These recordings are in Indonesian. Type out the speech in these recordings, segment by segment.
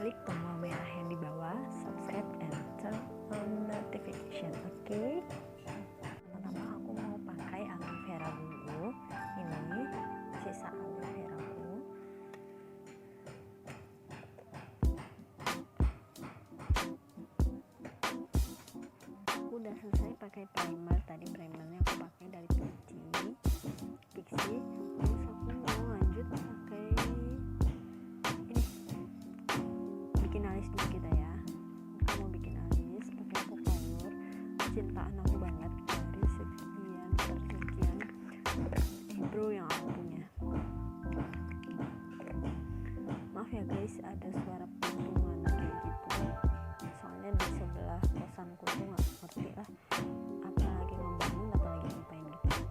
klik tombol merah yang di bawah, subscribe and turn on notification. Oke. Pertama aku mau pakai aloe vera dulu. Ini sisa aloe vera ku. Aku udah selesai pakai primer. Tadi primernya aku pakai dari Pixi. Terus aku mau lanjut pakai ini, bikin alis dulu kita ya. Aku mau bikin alis pakai color kecintaan aku banget dari sekian persekian eyebrow yang aku punya. Maaf ya guys, ada suara pentungan kayak gitu, soalnya di sebelah kosanku tuh nggak ngerti lah apa lagi ngebangun apa lagi ngapain gitu.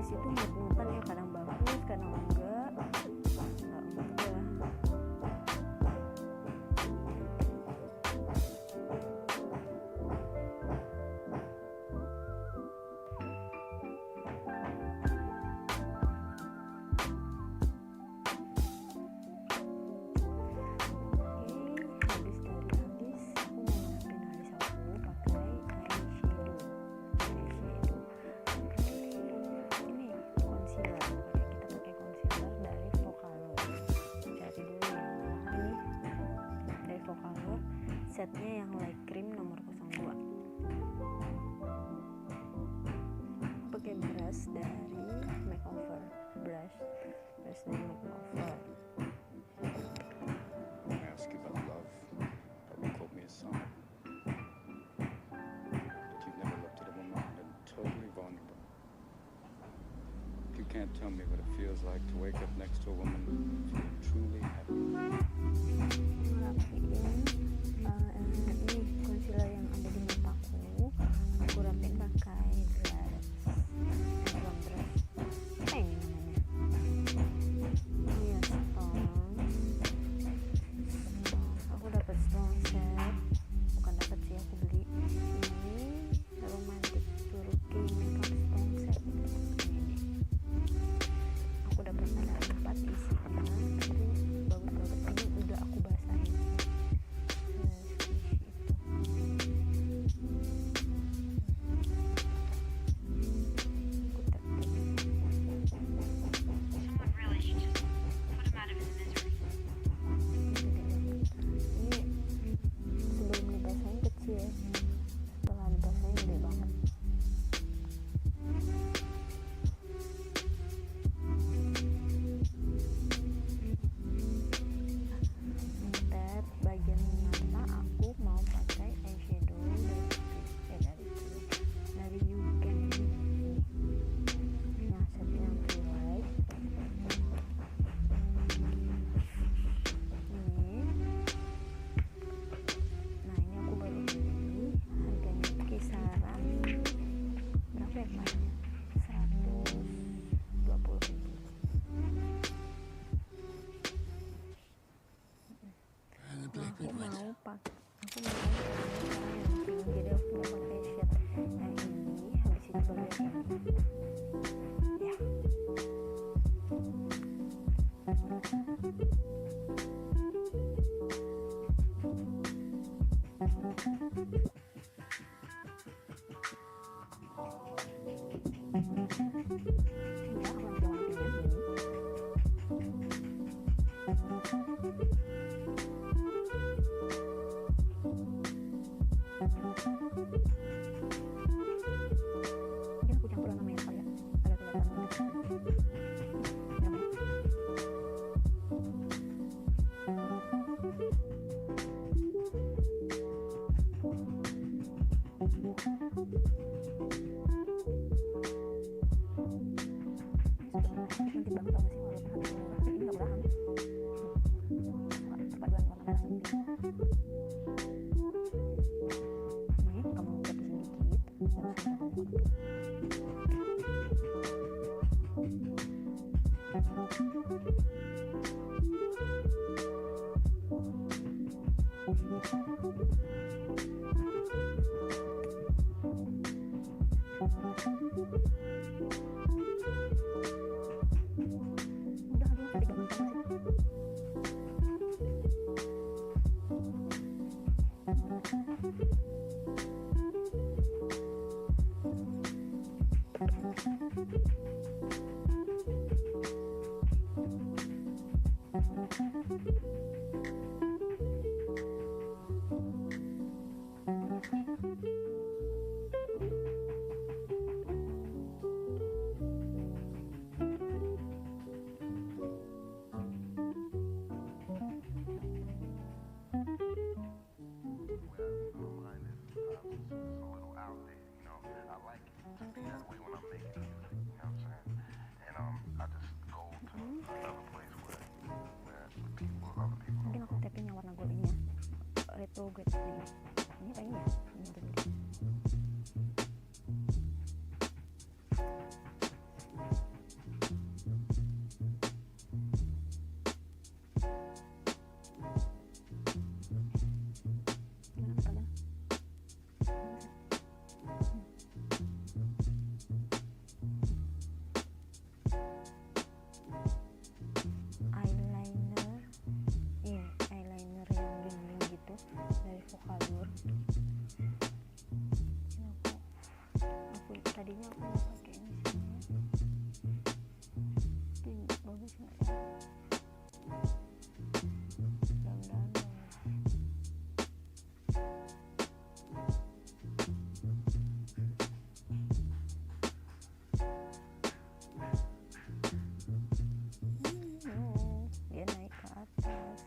Itu mut-mutan ya, kadang bagus kadang enggak mudah. Setnya yang light cream nomor 02. Pakai brush dari makeover, brush dari makeover. Ask you about love, probably quote me a song. But you've never looked at a woman and totally vulnerable. You can't tell me what it feels like to wake up next to a woman feeling truly happy. Ini concealer yang ada di mataku, aku rapin pakai brush, apa ini namanya? Ini ya stone. Aku dapat stone set, bukan dapat sih, aku beli. Ini romantic Turkey makeup stone set. Ini aku dapat ada 4 isinya. Itu bagus banget. Ini udah aku basahin. banget tau gak sih walaupun hati murah ini gak belahan perpaduan warna merah sama pink. Ini kamu bersihin dikit dan warna pink. Udah aduh tiga menit sih. Mungkin aku tapin yang warna gold ini ya, retrograde ini apa ini ya, ini retrograde. Gimana kalian? Eyeliner yang bling-bling gitu dari Vocaloid. Aku tadinya aku mau pakai ini sih, ini bagus nggak ya? Mudah-mudahan dia naik ke atas.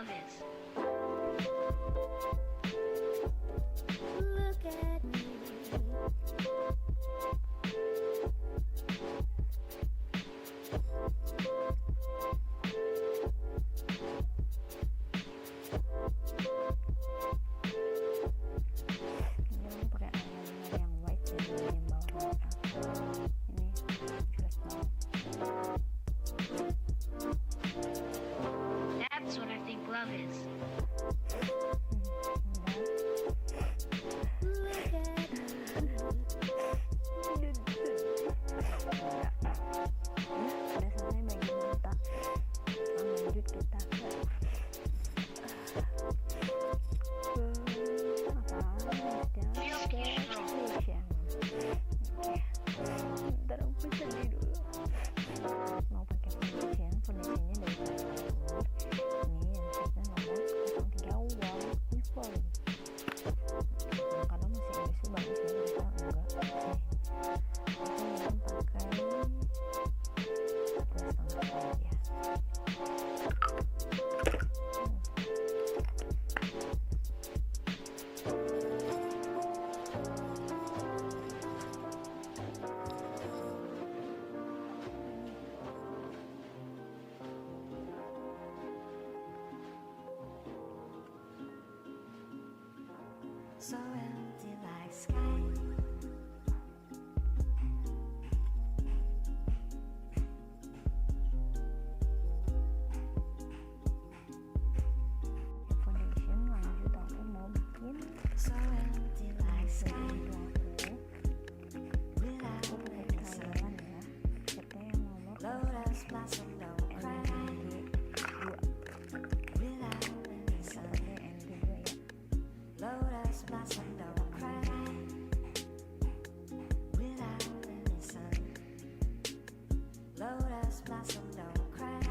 glove is. Look at me. Ini aku pakai eyeliner yang white dan yang bawah mata. Ini jelas banget. That's what I think love is. Mau pakai foundation, foundationnya dari ini yang setnya nomor 03 Wow Evil. Kalau masih Inggris bagus ya, bisa enggak aku pakai 2,5 ya. So empty like sky. Foundation lanjut aku mau bikin So empty like sky. aku Without pakai any sun. crayon ya, catnya yang nomor Lotus blossom don't cry. NG2 Without any sun. pakai NG2 ya. Lotus blossom don't cry. Without any sun. Lotus blossom don't cry.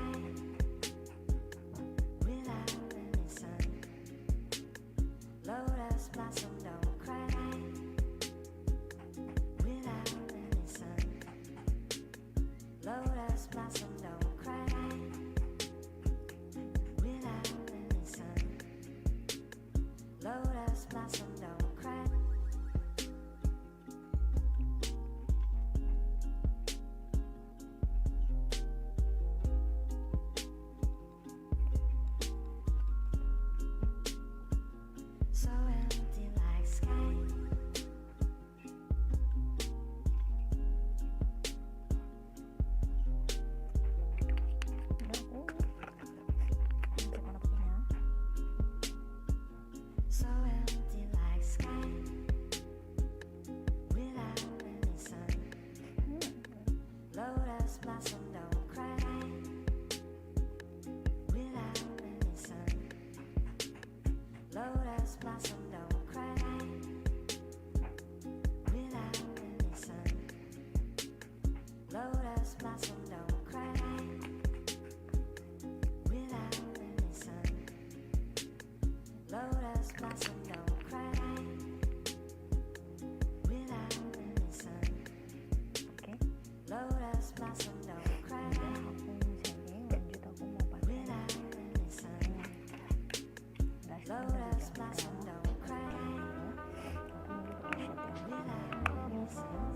Without any sun. Lotus blossom don't cry. Without any sun. Lotus blossom don't cry. Without any sun. Lotus blossom don't cry. So empty like sky. Udah aku cek warna putihnya. So empty like sky. Without any sun. Lotus blossom don't cry. Without any sun. Lotus blossom don't cry. Without any sun. Lotus blossom don't cry. Without any sun. Lotus blossom don't cry. Without any sun. Oke, Lotus blossom don't cry. udah aku setting, lanjut aku mau pakai Without any sun. blush Lotus dari blossom Java. don't cry. Aku mau pakai shade yang Without any sun.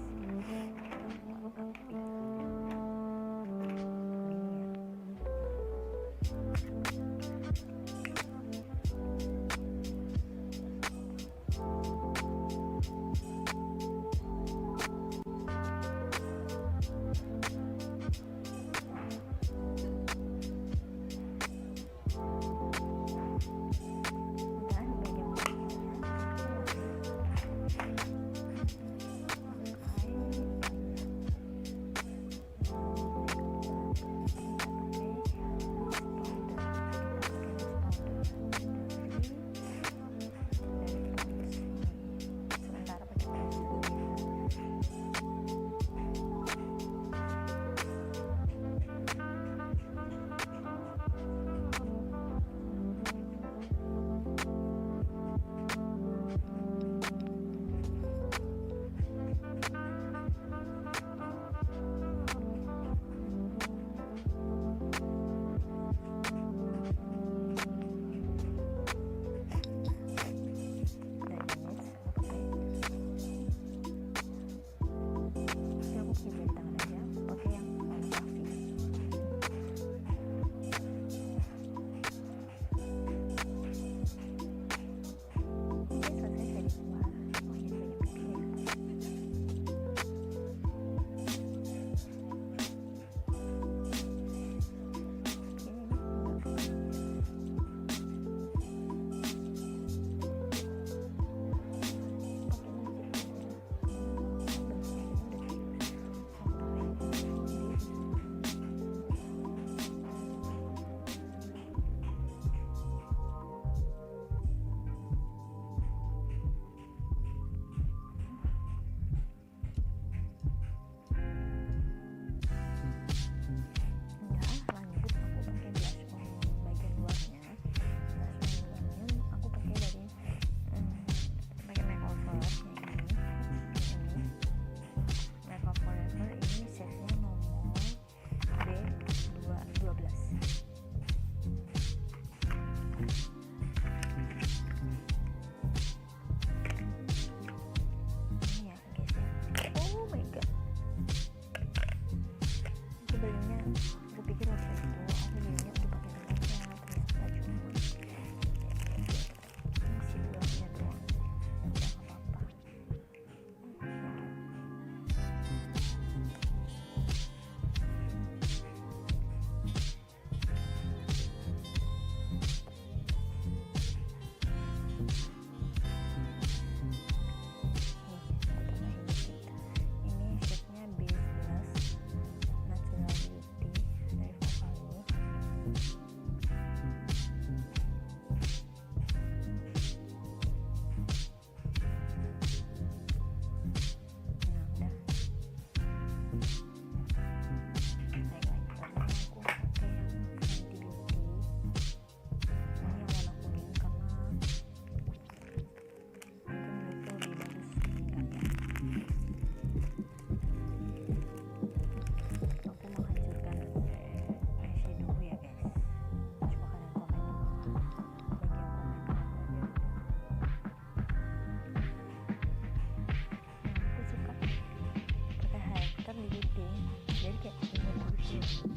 you.